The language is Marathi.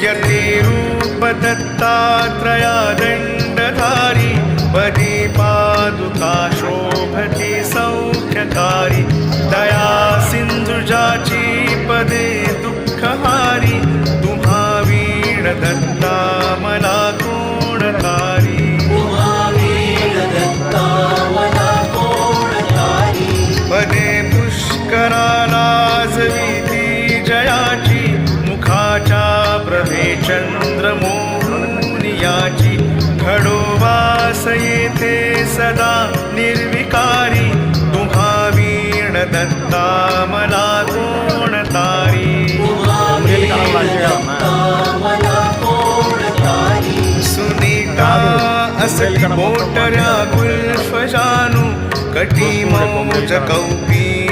यतिरूप दत्तात्रया दण्डधारी पदी पादुका शोभती सौख्यकारी दया सिंधुजाची पदे दुःखहारी तुम्हा वीण दत्ता मला कोणतारी पदे पुष्कराला जविती जयाची मुखाच्या प्रभे चंद्रमोहनियाची घडोवास येथे सदा निर्विकारी तुम्हा वीण दत्ता मला कोणतारी सुनीता असली मोटऱ्या गुल्फ जानू कटी मौज कौपी